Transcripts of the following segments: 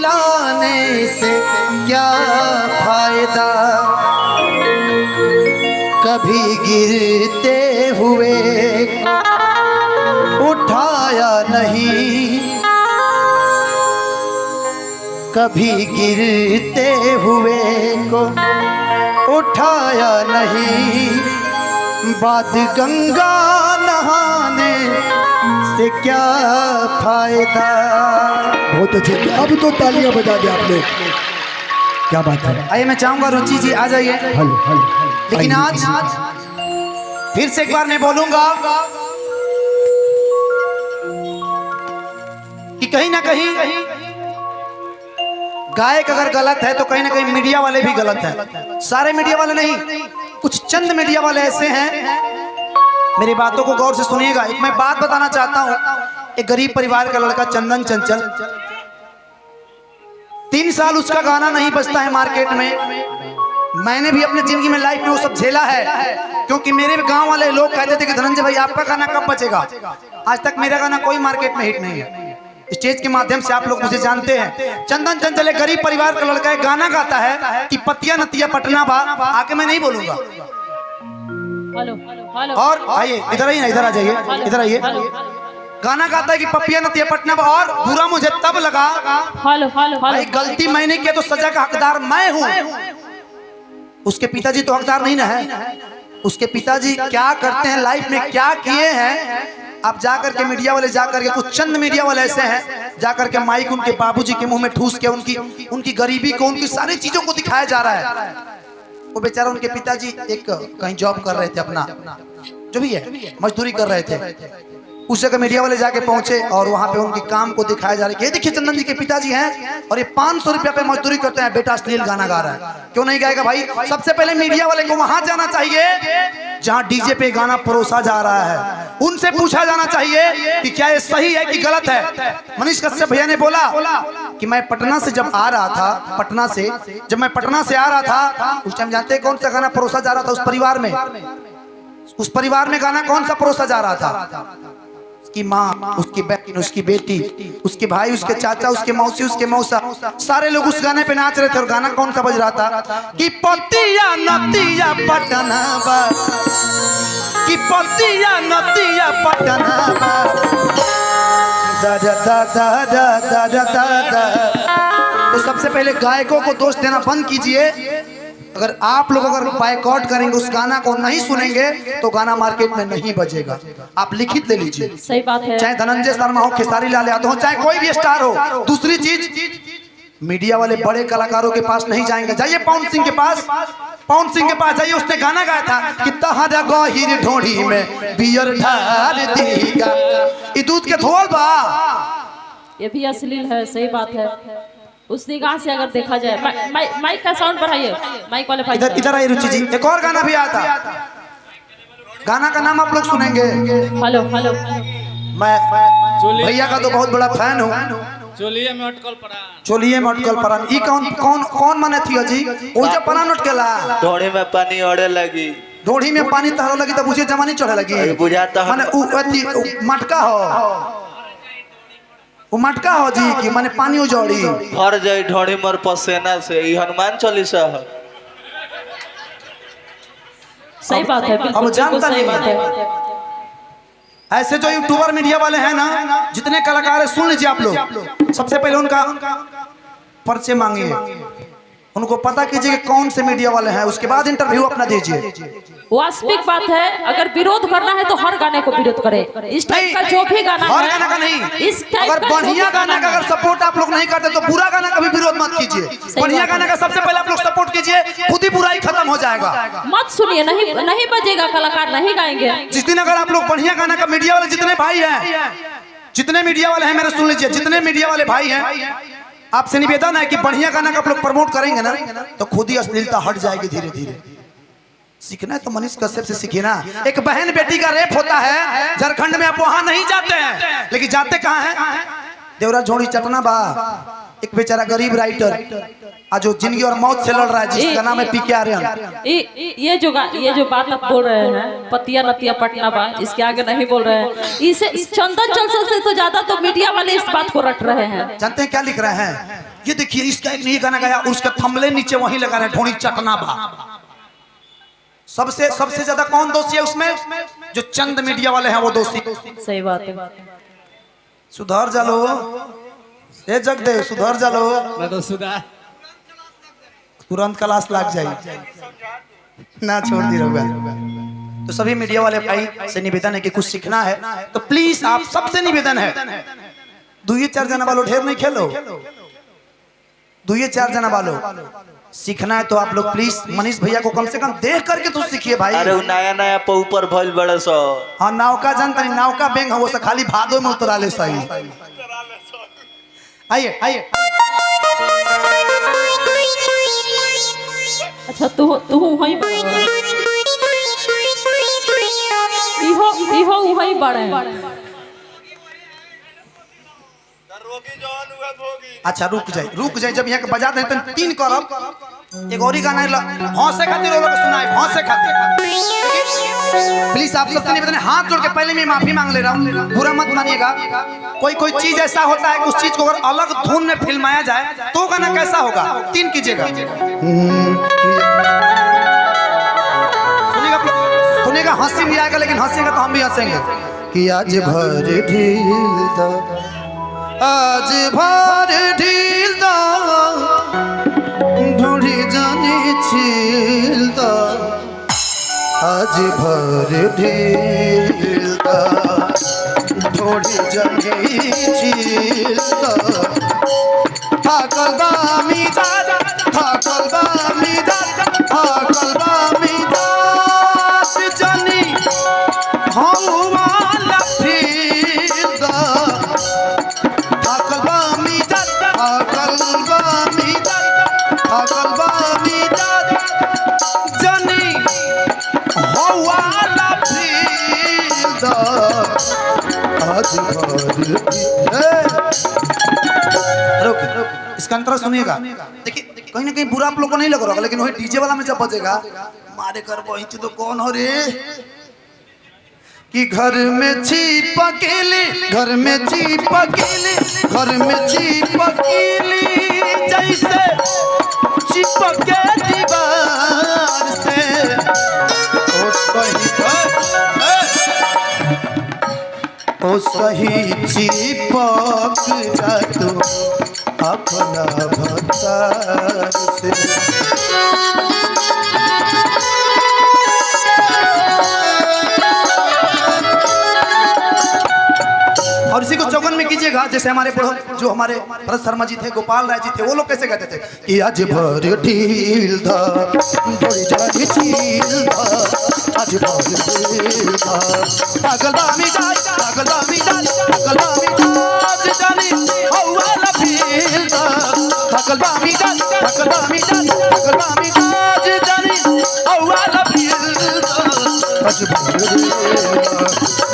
चिल्लाने से क्या फायदा, कभी गिरते हुए उठाया नहीं, कभी गिरते हुए को उठाया नहीं, बाद गंगा नहाने से क्या फायदा। बहुत अच्छे, अब तो तालियां बजा दी आपने, क्या बात है। आइए मैं चाहूंगा रुचि जी आ जाइए। हल हल लेकिन आज फिर से एक बार मैं बोलूंगा कि कहीं ना कहीं गायक अगर गलत है तो कहीं ना कहीं मीडिया वाले भी गलत हैं। सारे मीडिया वाले नहीं, कुछ चंद मीडिया वाले ऐसे हैं। मेरी बातों को गौर से सुनिएगा। एक मैं बात बताना चाहता हूं। एक गरीब परिवार का लड़का चंदन चंचल, 3 साल उसका गाना नहीं बजता है मार्केट में। मैंने भी अपने जिंदगी में लाइफ में वो सब झेला है, क्योंकि मेरे गांव वाले लोग कहते थे कि धनंजय भाई आपका गाना कब बचेगा। आज तक मेरा गाना कोई मार्केट में हिट नहीं है। स्टेज के माध्यम से आप लोग मुझे जानते हैं। चंदन चंचल एक गरीब परिवार का लड़का एक गाना गाता है कि पतिया नतिया पटना बा, आके मैं नहीं बोलूंगा। हेलो हेलो, और आइए इधर आइए ना, इधर आ जाइए, इधर आइए। गाना गाता है कि पपिया नतिया पटना बा, और बुरा मुझे तब लगा। हेलो हेलो, भाई गलती मैंने किया तो सजा का हकदार मैं हूँ। उसके पिताजी तो हकदार नहीं ना है। उसके पिताजी क्या करते हैं लाइफ में, क्या किए हैं, आप जाकर के मीडिया वाले जाकर के, कुछ चंद मीडिया वाले ऐसे हैं जाकर के माइक उनके बाबूजी के मुंह में ठूस के उनकी गरीबी को, उनकी सारी चीजों को दिखाया जा रहा है। वो बेचारा उनके पिताजी एक कहीं जॉब कर रहे थे, अपना जो भी है मजदूरी कर रहे थे। उस जगह मीडिया वाले जाके पहुंचे और वहां पे उनके काम को दिखाया जा रहा है। ये देखिए चंदन जी के पिताजी हैं और ये 500 रुपया पे मजदूरी करते हैं, बेटा अश्लील गाना गा रहा है। क्यों नहीं गाएगा भाई? सबसे पहले मीडिया वाले को वहां जाना चाहिए जहां डीजे पे गाना परोसा जा रहा है। उनसे पूछा जाना चाहिए कि क्या ये सही है कि गलत है। मनीष कश्यप भैया ने बोला कि मैं पटना से जब आ रहा था, जब मैं पटना से आ रहा था, उस टाइम जानते हैं कौन सा गाना परोसा जा रहा था? उस परिवार में गाना कौन सा परोसा जा रहा था? उसकी माँ, उसकी बहन, उसकी बेटी, उसके भाई, उसके चाचा, उसके मौसी, उसके मौसा, सारे लोग उस गाने पे नाच रहे थे। और गाना कौन सा बज रहा था? कि पतिया नतिया पटना बा, कि पतिया नतिया पटना बा, दा दा दा दा दा दा दा दा। तो सबसे पहले गायकों को दोष देना बंद कीजिए। अगर आप लोग अगर बायकॉट करेंगे, उस गाना को नहीं सुनेंगे, तो गाना मार्केट में नहीं बजेगा। आप लिखित ले लीजिए। सही बात है। चाहे धनंजय शर्मा हो, खेसारी लाल यादव हो, चाहे कोई भी स्टार हो। दूसरी चीज, मीडिया वाले बड़े कलाकारों के पास नहीं जाएंगे। जाइए पवन सिंह के पास, जाइए। उसने गाना गाया था कि तहरा गहिर ढोढ़ी में बियर ढार देगा, ये दूध के थोड़ बा। ये भी अश्लील है, सही बात है। उस निगाह से अगर देखा जाए, माइक का साउंड बढ़ाइए, माइक वाले भाई इधर आइए रुचि जी। एक और गाना भी आया था, गाना का नाम आप लोग सुनेंगे। हेलो हेलो, मैं भैया का तो बहुत बड़ा फैन हूँ। चोलिए में अटकल पड़ा, चोलिए में अटकल पड़ा। ई कौन माने थी जी? वो जो पना अटकेला, ढोड़ी में पानी ओढ़े लगी, ढोड़ी में पानी तहरा लगी तो मुझे जमानी चढ़े लगी। बुझाता माने मटका हो, वो मटका हो जी कि माने पानी उजड़ी भर जाई ढोड़ी मोर पसेना से। ई हनुमान चालीसा है। सही बात है, अब जानता सही बात है। ऐसे जो यूट्यूबर मीडिया वाले हैं ना, जितने कलाकार हैं, सुन लीजिए आप लोग। सबसे पहले उनका परिचय मांगिए, उनको पता कीजिए कि कौन से मीडिया वाले हैं, उसके बाद इंटरव्यू अपना दीजिए। वास्तविक बात है, अगर विरोध करना है तो हर गाने को विरोध करे। इस टाइप का जो भी गाना हर है, गाना का नहीं, इस टाइप अगर बढ़िया गाना का अगर सपोर्ट आप लोग नहीं करते तो बुरा गाना का भी विरोध मत कीजिए। बढ़िया गाना का सबसे पहले आप लोग सपोर्ट कीजिए, खुद ही बुराई खत्म हो जाएगा। मत सुनिए, नहीं बजेगा, कलाकार नहीं गाएंगे। जिस दिन अगर आप लोग बढ़िया गाना का, मीडिया वाले जितने भाई हैं, जितने मीडिया वाले हैं, मेरे सुन लीजिए, जितने मीडिया वाले भाई हैं, आपसे निवेदन है कि बढ़िया गाना का आप लोग प्रमोट करेंगे ना, तो खुद ही अश्लीलता हट जाएगी धीरे धीरे। सीखना है तो मनीष कश्यप से सीखिए ना। एक बहन बेटी का रेप होता है झारखंड में, आप वहां नहीं जाते हैं, लेकिन जाते कहाँ हैं? देवरा झोड़ी चटना बा। एक बेचारा गरीब राइटर आज जो जिंदगी और मौत से लड़ रहा है, जिसका नाम है पीके आर्यन। ये जो बात आप बोल रहे हैं पतिया नतिया पटना बा, इसके आगे नहीं बोल रहे हैं। इसे इस चंदन जलसा से तो ज्यादा तो मीडिया वाले इस बात को रट रहे हैं। जानते हैं क्या लिख रहे हैं? ये देखिए, इसका एक नई गाना गाया, उसका थंबले नीचे वही लगा रहे, ढोनी चटना बा। सबसे ज्यादा कौन दोषी है उसमें? जो चंद मीडिया वाले हैं वो दोषी। सही बात है। सुधर जालो ए जगदे, सुधर जालो, मैं तो सुधार तुरंत क्लास लग जाए ना, छोड़ दी रहोगा। तो सभी मीडिया वाले भाई से निवेदन है कि कुछ सीखना है तो प्लीज आप सबसे निवेदन है, 2-4 जना वालों ढेर नहीं खेलो, 2-4 जना वालों सीखना है तो आप लोग प्लीज मनीष भैया को कम से कम देख करके तो सीखिए भाई। अरे वो नया पे ऊपर भइल बड़े सो। हाँ, नावका जनता नहीं, नावका बैंक है वो, से खाली भादो में उतरा ले सही। आइए आइए। अच्छा तू वहीं इहो वहीं बड़े। अच्छा रुक जाए, जब यहाँ के बजा दें तो 3 करब। एक और ही गाना हंसे खातिर लोग सुनाए, हंसे खातिर प्लीज आप सबसे निवेदन है, हाथ जोड़ के पहले मैं माफी मांग ले रहा हूँ, बुरा मत मानिएगा। कोई चीज ऐसा होता है कि उस चीज को अगर अलग धुन में फिल्माया जाए तो गाना कैसा होगा? 3 कीजिएगा, सुनिएगा, हंसी भी आएगा, लेकिन हंसेगा तो हम भी हंसेंगे कि आज भर ढील दो, आज भर ढील दो, ढूंढी जानी छील दो, आज भर ढील दो, ढूंढी जानी छील दो, थाकल बामी दादा, थाकल बामी दादा, थाकल बामी दादा जानी हवा लफील दो, इसका अंतर सुनिएगा। देखिए कहीं ना कहीं बुरा आप लोग को नहीं लग रहा होगा, लेकिन वही डीजे वाला में जब बजेगा, मारे कर वही तो कौन हो रे कि घर में छिप अकेले, घर में छिप अकेले, घर में छिप अकेले, जैसे चिपके दीवार से ओ सही चिपक जा तू अपना भतार से। और इसी को चौगन में कीजिएगा, जैसे हमारे जो हमारे भरत शर्मा जी थे, गोपाल राय जी थे, वो लोग कैसे कहते थे कि आज भर ढील धा, बड़ी जानी छील धा, आज भर ढील धा, पागल बामी जान, पागल बामी जान, पागल बामी जान जानी हवा लफील धा, पागल बामी जान, पागल बामी जान, पागल बामी जान जानी हवा लफील धा, आज भर ढील धा,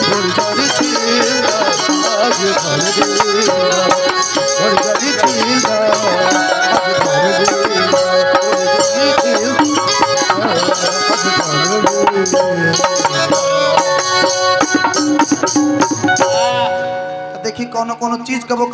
बड़ी जानी छील धा, आज भर ढील धा, बड़ी जानी छील धा, आज भर ढील धा, देखिए कोनो चीज कबो